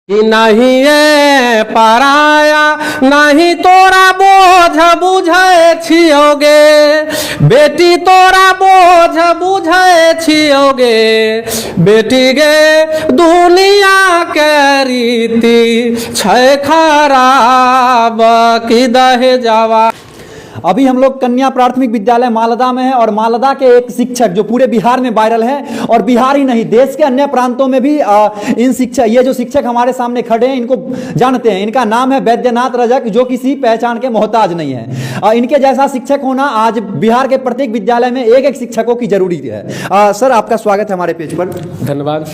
कि नहीं ये पराया नहीं तोरा बोझ बुझे छियोगे, बेटी तोरा बोझ बुझे छियोगे, बेटी गे दुनिया के रीति छै खराब की दहे जावा। अभी हम लोग कन्या प्राथमिक विद्यालय मालदा में हैं और मालदा के एक शिक्षक जो पूरे बिहार में वायरल है और बिहार ही नहीं देश के अन्य प्रांतों में भी ये जो शिक्षक हमारे सामने खड़े हैं इनको जानते हैं। इनका नाम है बैद्यनाथ रजक, जो किसी पहचान के मोहताज नहीं है। इनके जैसा शिक्षक होना आज बिहार के प्रत्येक विद्यालय में एक एक शिक्षकों की जरूरी है। सर आपका स्वागत है हमारे पेज पर। धन्यवाद।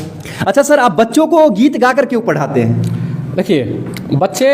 अच्छा सर, आप बच्चों को गीत गाकर क्यों पढ़ाते हैं? देखिए, बच्चे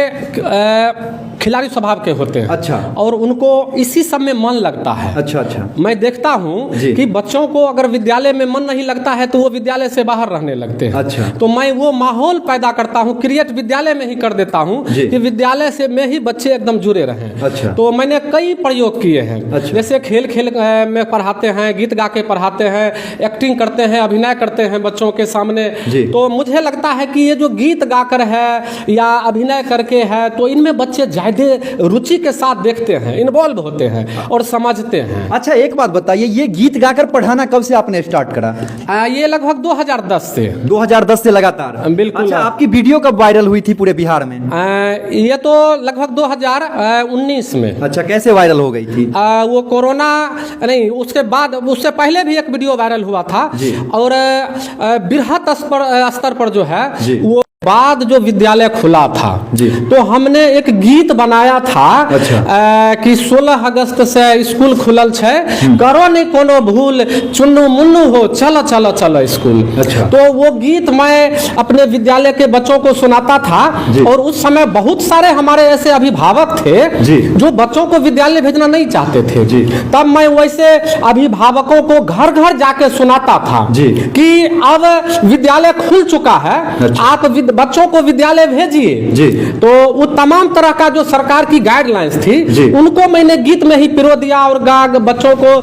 खिलाड़ी स्वभाव के होते हैं। अच्छा। और उनको इसी सब में मन लगता है। अच्छा अच्छा। मैं देखता हूँ कि बच्चों को अगर विद्यालय में मन नहीं लगता है तो वो विद्यालय से बाहर रहने लगते हैं। अच्छा। तो मैं वो माहौल पैदा करता हूँ, क्रिएट विद्यालय में ही कर देता हूँ कि विद्यालय से में ही बच्चे एकदम जुड़े रहें। अच्छा। तो मैंने कई प्रयोग किए हैं। अच्छा। जैसे खेल खेल में पढ़ाते हैं, गीत गा के पढ़ाते हैं, एक्टिंग करते हैं, अभिनय करते हैं बच्चों के सामने। तो मुझे लगता है कि ये जो गीत गाकर है या अभिनय करके है तो इनमें बच्चे ज्यादा रुचि के साथ देखते हैं, इन्वॉल्व होते हैं और समझते हैं। अच्छा एक बात बताइए, ये गीत गाकर पढ़ाना कब से आपने स्टार्ट करा? ये लगभग 2010 से। 2010 से लगातार? बिल्कुल। अच्छा, आपकी वीडियो कब वायरल हुई थी पूरे बिहार में? ये तो लगभग 2019 में। अच्छा, कैसे वायरल हो गई थी? वो कोरोना नहीं, उसके बाद, उससे पहले भी एक वीडियो वायरल हुआ था। और बृहत स्तर पर जो है वो बाद जो विद्यालय खुला था तो हमने एक गीत बनाया था। अच्छा। कि 16 अगस्त से स्कूल खुलल छे, करो नहीं कोनो भूल, चुन्नू मुन्नू हो, चलो चलो चलो स्कूल। अच्छा। तो वो गीत मैं अपने विद्यालय के बच्चों को सुनाता था और उस समय बहुत सारे हमारे ऐसे अभिभावक थे जो बच्चों को विद्यालय भेजना नहीं चाहते थे। तब मैं वैसे अभिभावकों को घर घर जाके सुनाता था कि अब विद्यालय खुल चुका है। अच्छा। आप बच्चों को विद्यालय भेजिए। तो वो तमाम तरह का जो सरकार की गाइडलाइंस थी उनको मैंने गीत में ही पिरो दिया और बच्चों को,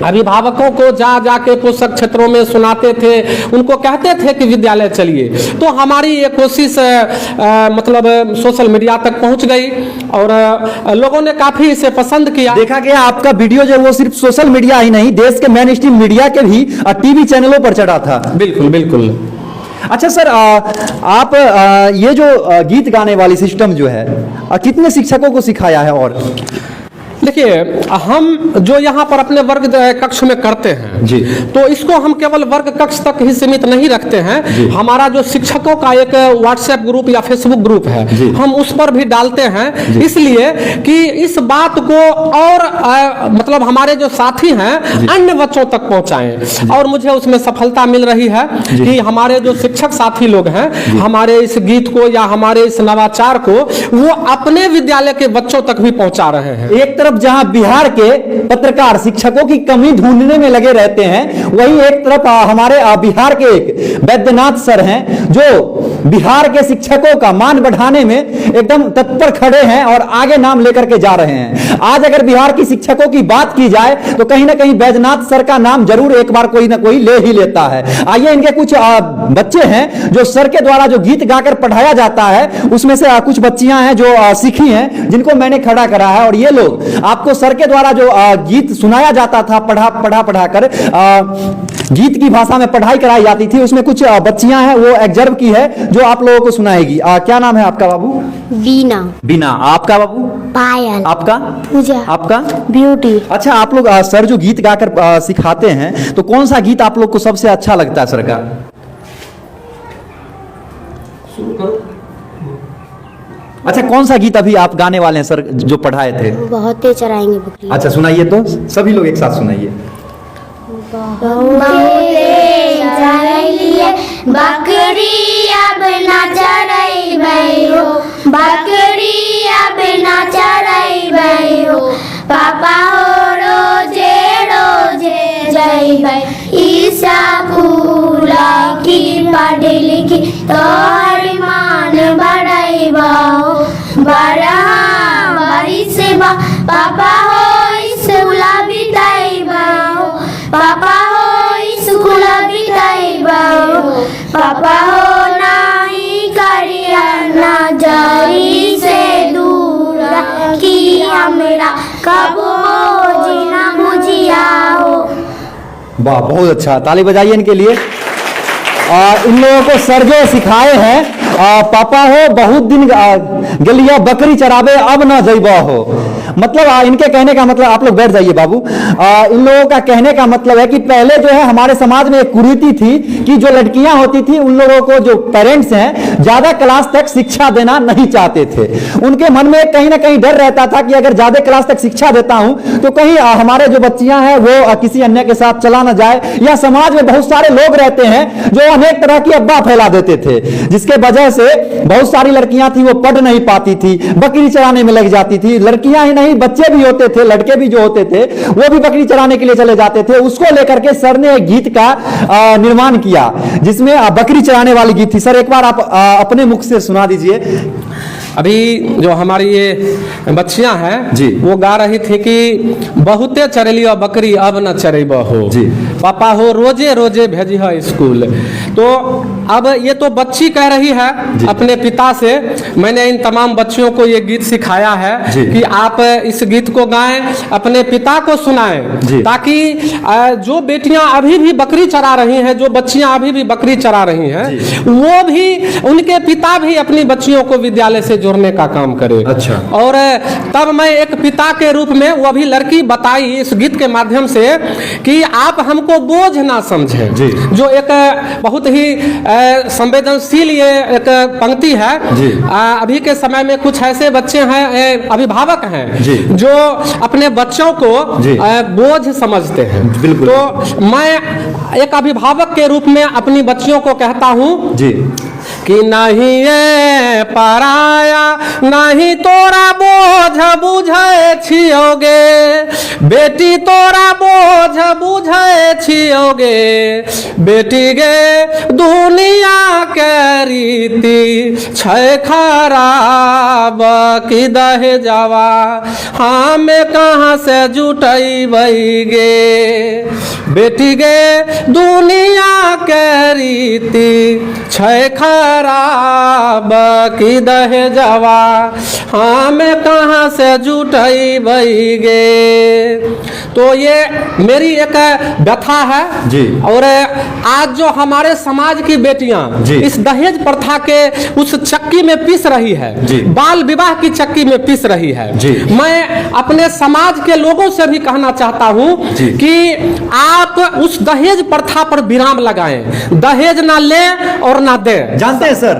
अभिभावकों को जाके पोषक क्षेत्रों में सुनाते थे, उनको कहते थे कि विद्यालय चलिए। तो हमारी ये कोशिश मतलब सोशल मीडिया तक पहुंच गई और लोगों ने काफी इसे पसंद किया। देखा गया आपका वीडियो जो वो सिर्फ सोशल मीडिया ही नहीं, देश के मेन स्ट्रीम मीडिया के भी टीवी चैनलों पर चढ़ा था। बिल्कुल बिल्कुल। अच्छा सर, आप ये जो गीत गाने वाली सिस्टम जो है कितने शिक्षकों को सिखाया है? और देखिए, हम जो यहाँ पर अपने वर्ग कक्ष में करते हैं तो इसको हम केवल वर्ग कक्ष तक ही सीमित नहीं रखते हैं। हमारा जो शिक्षकों का एक व्हाट्सएप ग्रुप या फेसबुक ग्रुप है हम उस पर भी डालते हैं, इसलिए कि इस बात को और मतलब हमारे जो साथी हैं अन्य बच्चों तक पहुंचाएं। और मुझे उसमें सफलता मिल रही है कि हमारे जो शिक्षक साथी लोग हैं हमारे इस गीत को या हमारे इस नवाचार को वो अपने विद्यालय के बच्चों तक भी पहुंचा रहे हैं। एक तरफ जहां बिहार के पत्रकार शिक्षकों की कमी ढूंढने में लगे रहते हैं, वहीं एक तरफ हमारे बिहार के एक बैद्यनाथ सर हैं जो बिहार के शिक्षकों का मान बढ़ाने में एकदम तत्पर खड़े हैं और आगे नाम लेकर के जा रहे हैं। आज अगर बिहार की शिक्षकों की बात की जाए तो कहीं ना कहीं बैद्यनाथ सर का नाम जरूर एक बार कोई ना कोई ले ही लेता है। आइए, इनके कुछ बच्चे हैं जो सर के द्वारा जो गीत गाकर पढ़ाया जाता है उसमें से कुछ बच्चियां हैं जो सीखी हैं, जिनको मैंने खड़ा करा है। और ये लोग आपको सर के द्वारा जो गीत सुनाया जाता था, पढ़ा कर गीत की भाषा में पढ़ाई कराई जाती थी, उसमें कुछ बच्चियां हैं वो एग्जर्व की है जो आप लोगों को सुनाएगी। क्या नाम है आपका बाबू? बीना। बीना। आपका बाबू? पायल। आपका? पूजा। आपका? ब्यूटी। अच्छा, आप लोग सर जो गीत गाकर सिखाते हैं तो कौन सा गीत आप लोग को सबसे अच्छा लगता है सर का? अच्छा, कौन सा गीत अभी आप गाने वाले हैं सर जो पढ़ाए थे? बहुत तेज चराएंगे बकरी। अच्छा, सुनाइए तो, सभी लोग एक साथ सुनाइए। बकरी अब ना चरैबै हो, बकरी अब ना चरैबै हो, पापा हो रोजे रोजे जैबै स्कूल की पढ़ लिखी तोहर मान बढ़ैबौ, बड़ा बारिश बा पापा हो स्कूल बितैबौ, पापा हो स्कूल बितैबौ, पापा हो नहीं करी अंधेरा, कब हो जीना बुझिया हो। वाह, बहुत अच्छा, ताली बजाइए इनके लिए। इन लोगों को सर जो सिखाए हैं, पापा हो बहुत दिन गलिया बकरी चराबे अब ना जइबा हो, मतलब इनके कहने का मतलब, आप लोग बैठ जाइए बाबू। इन लोगों का कहने का मतलब है कि पहले जो है हमारे समाज में एक कुरीति थी कि जो लड़कियां होती थी उन लोगों को, जो पेरेंट्स हैं, ज्यादा क्लास तक शिक्षा देना नहीं चाहते थे। उनके मन में कहीं ना कहीं डर रहता था कि अगर ज्यादा क्लास तक शिक्षा देता हूं तो कहीं हमारे जो बच्चियां हैं वो किसी अन्य के साथ चला ना जाए, या समाज में बहुत सारे लोग रहते हैं जो अनेक तरह की अफवाह फैला देते थे, जिसके वजह से बहुत सारी लड़कियां थी वो पढ़ नहीं पाती थी, बकरी चराने में लग जाती थी। लड़कियां ही नहीं, बच्चे भी होते थे, लड़के भी जो होते थे वो भी बकरी चराने के लिए चले जाते थे। उसको लेकर के सर ने एक गीत का निर्माण किया जिसमें बकरी चराने वाली गीत थी। सर एक बार आप अपने मुख से सुना दीजिए। अभी जो हमारी ये बच्चियां हैं जी, वो गा रही थी कि बहुते चरेलिया बकरी अब न चरेब हो जी, पापा हो रोजे रोजे भेजी है स्कूल। तो अब ये तो बच्ची कह रही है अपने पिता से, मैंने इन तमाम बच्चियों को ये गीत सिखाया है कि आप इस गीत को गाएं, अपने पिता को सुनाएं, ताकि जो बेटियां अभी भी बकरी चरा रही हैं, जो बच्चियां अभी भी बकरी चरा रही हैं, वो भी, उनके पिता भी अपनी बच्चियों को विद्यालय से जोड़ने का काम करे। अच्छा। और तब मैं एक पिता के रूप में, वो अभी लड़की बताई इस गीत के माध्यम से कि आप हमको बोझ ना समझें, जो एक बहुत ही संवेदनशील ये एक पंक्ति है। अभी के समय में कुछ ऐसे बच्चे हैं, अभिभावक हैं, जो अपने बच्चों को बोझ समझते हैं। तो मैं एक अभिभावक के रूप में अपनी बच्चियों को कहता हूं कि नहीं ये पराया, नहीं तोरा बोझ बुझे छियोगे, बेटी तोरा बोझ बुझे छियोगे, बेटी गे दुनिया के रीति छै खराब की दहे जावा, हमें कहाँ से जुटैबै गे, बेटी गे दुनिया के रीति छै खराब की दहे जावा, हमें कहाँ से जुटैबै गे। तो ये मेरी एक व्यथा है। और आज जो हमारे समाज की बेटियां इस दहेज प्रथा के उस चक्की में पिस रही है, बाल विवाह की चक्की में पिस रही है, मैं अपने समाज के लोगों से भी कहना चाहता हूं कि आप उस दहेज प्रथा पर विराम लगाएं। दहेज ना ले और ना दे। जानते हैं सर,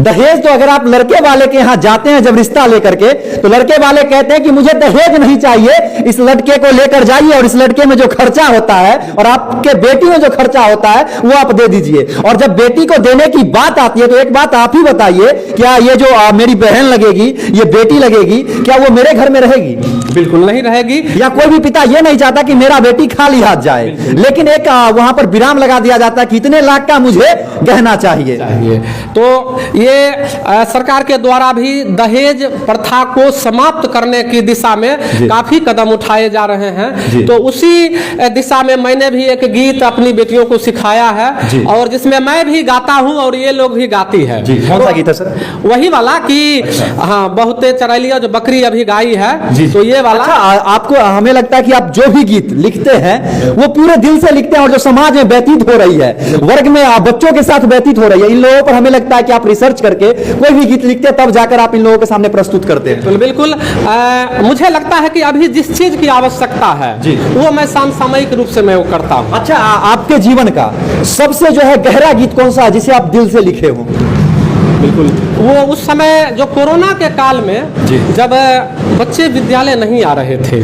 दहेज तो अगर आप लड़के वाले के यहाँ जाते हैं जब रिश्ता लेकर के, तो लड़के वाले कहते हैं कि मुझे दहेज नहीं चाहिए, इस लड़के को लेकर जाइए और इस लड़के में जो खर्चा होता है और आपके बेटी में जो खर्चा होता है वो आप दे दीजिए। और जब बेटी को देने की बात आती है तो एक बात आप ही बताइए, क्या ये जो मेरी बहन लगेगी, ये बेटी लगेगी, क्या वो मेरे घर में रहेगी? बिल्कुल नहीं रहेगी। या कोई भी पिता ये नहीं चाहता कि मेरा बेटी खाली हाथ जाए, लेकिन एक वहां पर विराम लगा दिया जाता है कि इतने लाख का मुझे गहना चाहिए। तो ये सरकार के द्वारा भी दहेज प्रथा को समाप्त करने की दिशा में काफी कदम उठाए जा रहे हैं। तो उसी दिशा में मैंने भी एक गीत अपनी बेटियों को सिखाया है, और जिसमें मैं भी गाता हूं और ये लोग भी गाती है। कौन सा गीत है सर? वही वाला कि हाँ बहुते चरैलिया जो बकरी अभी गाई है, तो ये वाला। अच्छा, आपको, हमें लगता है कि आप जो भी गीत लिखते हैं वो पूरे दिल से लिखते हैं, और जो समाज में व्यतीत हो रही है, वर्ग में बच्चों के साथ व्यतीत हो रही है, इन लोगों पर हमें लगता है कि आप रिसर्च करके कोई भी गीत लिखते हैं तब जाकर आप इन लोगों के सामने प्रस्तुत करते हैं। बिल्कुल। मुझे लगता है कि अभी जिस चीज की आवश्यकता है वो मैं समसामयिक रूप से मैं वो करता हूँ। अच्छा, आपके जीवन का सबसे जो है गहरा गीत कौन सा है जिसे आप दिल से लिखे हो? बिल्कुल, वो उस समय जो कोरोना के काल में जब बच्चे विद्यालय नहीं आ रहे थे,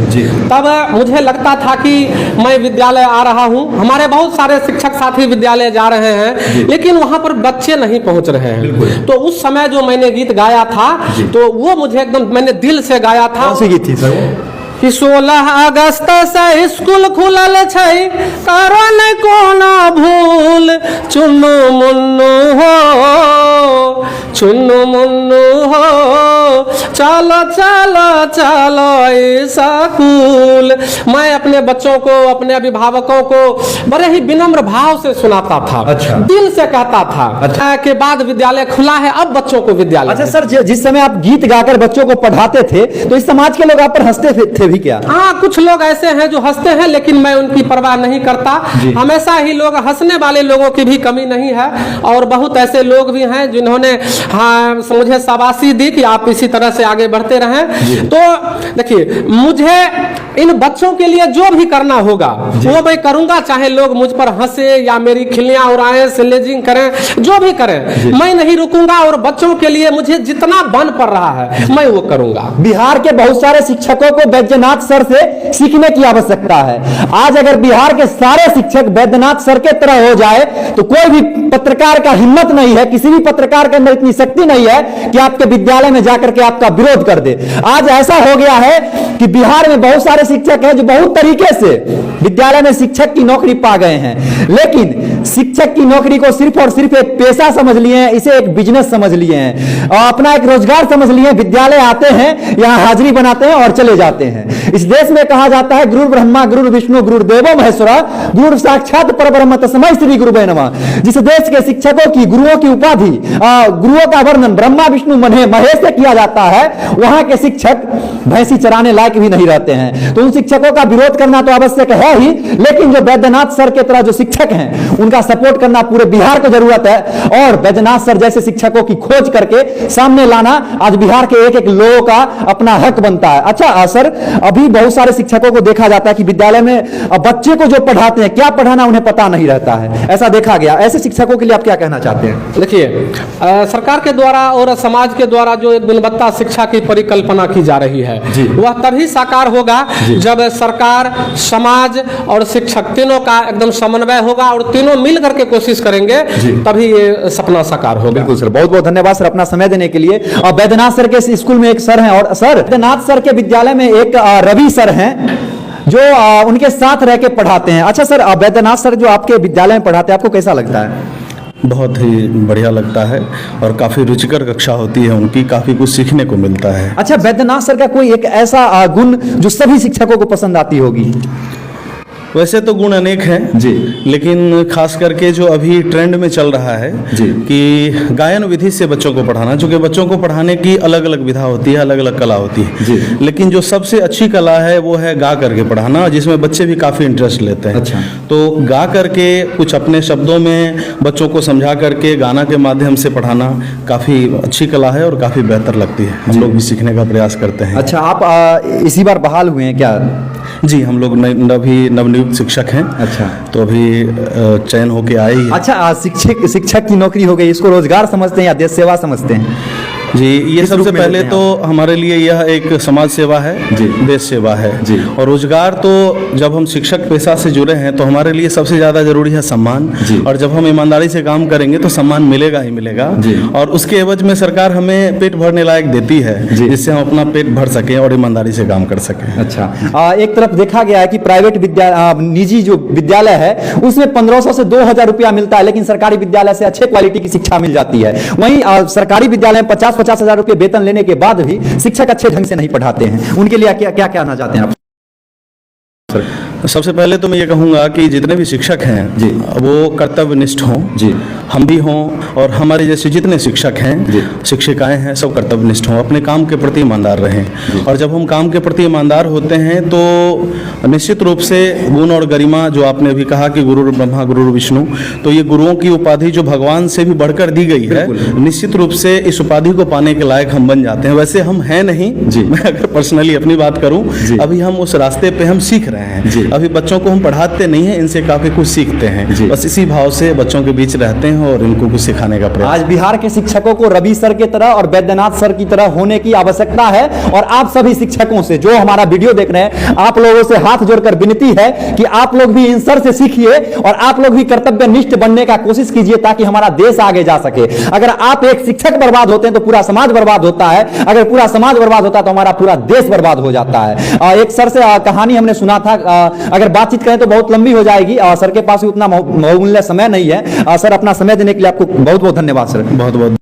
तब मुझे लगता था कि मैं विद्यालय आ रहा हूँ, हमारे बहुत सारे शिक्षक साथी विद्यालय जा रहे हैं, लेकिन वहाँ पर बच्चे नहीं पहुँच रहे हैं। तो उस समय जो मैंने गीत गाया था, तो वो मुझे एकदम, मैंने दिल से गाया था। कौन सी गीत थी सर? कि 16 अगस्त से स्कूल खुलल छै, करो न कोनो भूल, चुन्नू मुन्नू हो, चुन्नू मुन्नू हो, चलो चलो चलो स्कूल। मैं अपने बच्चों को, अपने अभिभावकों को बड़े ही विनम्र भाव से सुनाता था। अच्छा। दिल से कहता था। अच्छा। के बाद विद्यालय खुला है, अब बच्चों को विद्यालय। अच्छा सर, जिस समय आप गीत गाकर बच्चों को पढ़ाते थे तो इस समाज के लोग आप पर हंसते थे भी क्या? हाँ, कुछ लोग ऐसे हैं जो हंसते हैं, लेकिन मैं उनकी परवाह नहीं करता। हमेशा ही लोग हंसने वाले लोगों की भी कमी नहीं है, और बहुत ऐसे लोग भी हैं जिन्होंने हाँ मुझे शाबाशी दी कि आप इसी तरह से आगे बढ़ते रहें। तो देखिए, मुझे इन बच्चों के लिए जो भी करना होगा वो मैं करूंगा, चाहे लोग मुझ पर हंसे या मेरी खिल्लियां उड़ाएं, स्लेजिंग करें, जो भी करें, मैं नहीं रुकूंगा। और बच्चों के लिए मुझे जितना बन पड़ रहा है मैं वो करूंगा। बिहार के बहुत सारे शिक्षकों को बैद्यनाथ सर से सीखने की आवश्यकता है। आज अगर बिहार के सारे शिक्षक बैद्यनाथ सर के तरह हो जाए तो कोई भी पत्रकार का हिम्मत नहीं है, किसी भी पत्रकार के अंदर इतनी शक्ति नहीं है कि आपके विद्यालय में जाकर के आपका विरोध कर दे। आज ऐसा हो गया है कि बिहार में बहुत सारे शिक्षक हैं जो बहुत तरीके से विद्यालय में शिक्षक की नौकरी पा गए हैं, लेकिन शिक्षक की नौकरी को सिर्फ और सिर्फ एक पेशा समझ लिए हैं, इसे एक बिजनेस समझ लिए हैं और अपना एक रोजगार समझ लिए हैं। विद्यालय आते हैं, यहां हाजिरी बनाते हैं और चले जाते हैं। इस देश में कहा जाता है गुरु ब्रह्मा गुरु विष्णु गुरु देवो महेश्वरा, गुरु साक्षात परब्रह्म तस्मै श्री गुरुवे नमः। जिस देश के शिक्षकों की, गुरुओं की उपाधि, गुरुओं का वर्णन ब्रह्मा विष्णु महेश से किया जाता है, वहां के शिक्षक भैंसी चराने लायक भी नहीं रहते हैं। तो उन शिक्षकों का विरोध करना तो आवश्यक है ही, लेकिन जो बैद्यनाथ सर के तरह जो शिक्षक हैं उनका सपोर्ट करना पूरे बिहार को जरूरत है। और बैद्यनाथ सर जैसे शिक्षकों की खोज करके सामने लाना आज बिहार के एक एक लोगों का अपना हक बनता है। अच्छा सर, अभी बहुत सारे शिक्षकों को देखा जाता है कि विद्यालय में बच्चे को जो पढ़ाते हैं, क्या पढ़ाना उन्हें पता नहीं रहता है, ऐसा देखा गया। ऐसे शिक्षकों के लिए आप क्या कहना चाहते हैं? देखिए, सरकार के द्वारा और समाज के द्वारा जो एक गुणवत्ता शिक्षा की परिकल्पना की जा रही है वह तभी साकार होगा जब सरकार, समाज और शिक्षक तीनों का एकदम समन्वय होगा और तीनों मिल करके कोशिश करेंगे, तभी ये सपना साकार होगा। बिल्कुल सर, बहुत बहुत धन्यवाद सर अपना समय देने के लिए। और बैद्यनाथ सर के स्कूल में एक सर हैं, और सर बैद्यनाथ सर के विद्यालय में एक रवि सर हैं जो उनके साथ रह के पढ़ाते हैं। अच्छा सर, बैद्यनाथ सर जो आपके विद्यालय में पढ़ाते हैं, आपको कैसा लगता है? बहुत ही बढ़िया लगता है और काफ़ी रुचिकर कक्षा होती है उनकी, काफ़ी कुछ सीखने को मिलता है। अच्छा, बैद्यनाथ सर का कोई एक ऐसा गुण जो सभी शिक्षकों को पसंद आती होगी? वैसे तो गुण अनेक हैं जी, लेकिन खास करके जो अभी ट्रेंड में चल रहा है जी कि गायन विधि से बच्चों को पढ़ाना, चूँकि बच्चों को पढ़ाने की अलग अलग विधा होती है, अलग अलग कला होती है जी, लेकिन जो सबसे अच्छी कला है वो है गा करके पढ़ाना, जिसमें बच्चे भी काफ़ी इंटरेस्ट लेते हैं। अच्छा। तो गा करके कुछ अपने शब्दों में बच्चों को समझा करके गाना के माध्यम से पढ़ाना काफ़ी अच्छी कला है और काफ़ी बेहतर लगती है। हम लोग भी सीखने का प्रयास करते हैं। अच्छा, आप इसी बार बहाल हुए हैं क्या? जी, हम लोग नवनियुक्त शिक्षक हैं। अच्छा, तो अभी चयन होके आए ही। अच्छा, शिक्षक की नौकरी हो गई, इसको रोजगार समझते हैं या देश सेवा समझते हैं? जी, ये सबसे पहले तो हमारे लिए यह एक समाज सेवा है, जी, देश सेवा है जी। और रोजगार तो जब हम शिक्षक पेशा से जुड़े हैं तो हमारे लिए सबसे ज़्यादा जरूरी है सम्मान जी। और जब हम ईमानदारी से काम करेंगे तो सम्मान मिलेगा ही मिलेगा जी। और उसके एवज में सरकार हमें पेट भरने लायक देती है जिससे हम अपना पेट भर सकें और ईमानदारी से काम कर सकें। अच्छा, एक तरफ देखा गया है कि प्राइवेट निजी जो विद्यालय है उसमें 1500 से 2000 रुपया मिलता है, लेकिन सरकारी विद्यालय से अच्छे क्वालिटी की शिक्षा मिल जाती है। वहीं सरकारी विद्यालय में 50-50 हजार रुपये वेतन लेने के बाद भी शिक्षक अच्छे ढंग से नहीं पढ़ाते हैं। उनके लिए क्या क्या कहना चाहते हैं आप? सबसे पहले तो मैं ये कहूँगा कि जितने भी शिक्षक हैं जी, वो कर्तव्यनिष्ठ हों जी, हम भी हों और हमारे जैसे जितने शिक्षक हैं, शिक्षिकाएं हैं, सब कर्तव्यनिष्ठ हों, अपने काम के प्रति ईमानदार रहें। और जब हम काम के प्रति ईमानदार होते हैं तो निश्चित रूप से गुण और गरिमा, जो आपने अभी कहा कि गुरु ब्रह्मा गुरु विष्णु, तो ये गुरुओं की उपाधि जो भगवान से भी बढ़कर दी गई है, निश्चित रूप से इस उपाधि को पाने के लायक हम बन जाते हैं। वैसे हम हैं नहीं, मैं अगर पर्सनली अपनी बात करूँ, अभी हम उस रास्ते पर हम सीख रहे हैं। अभी बच्चों को हम पढ़ाते नहीं हैं, इनसे काफ़ी कुछ सीखते हैं। बस इसी भाव से बच्चों के बीच रहते हैं और इनको कुछ सिखाने का प्रयास। आज बिहार के शिक्षकों को रवि सर के तरह और बैद्यनाथ सर की तरह होने की आवश्यकता है। और आप सभी शिक्षकों से जो हमारा वीडियो देख रहे हैं, आप लोगों से हाथ जोड़कर विनती है कि आप लोग भी इन सर से सीखिए और आप लोग भी कर्तव्यनिष्ठ बनने का कोशिश कीजिए ताकि हमारा देश आगे जा सके। अगर आप एक शिक्षक बर्बाद होते हैं तो पूरा समाज बर्बाद होता है, अगर पूरा समाज बर्बाद होता है तो हमारा पूरा देश बर्बाद हो जाता है। एक सर से कहानी हमने सुना था, अगर बातचीत करें तो बहुत लंबी हो जाएगी, सर के पास भी उतना बहुमूल्य समय नहीं है। सर, अपना समय देने के लिए आपको बहुत बहुत धन्यवाद सर। बहुत बहुत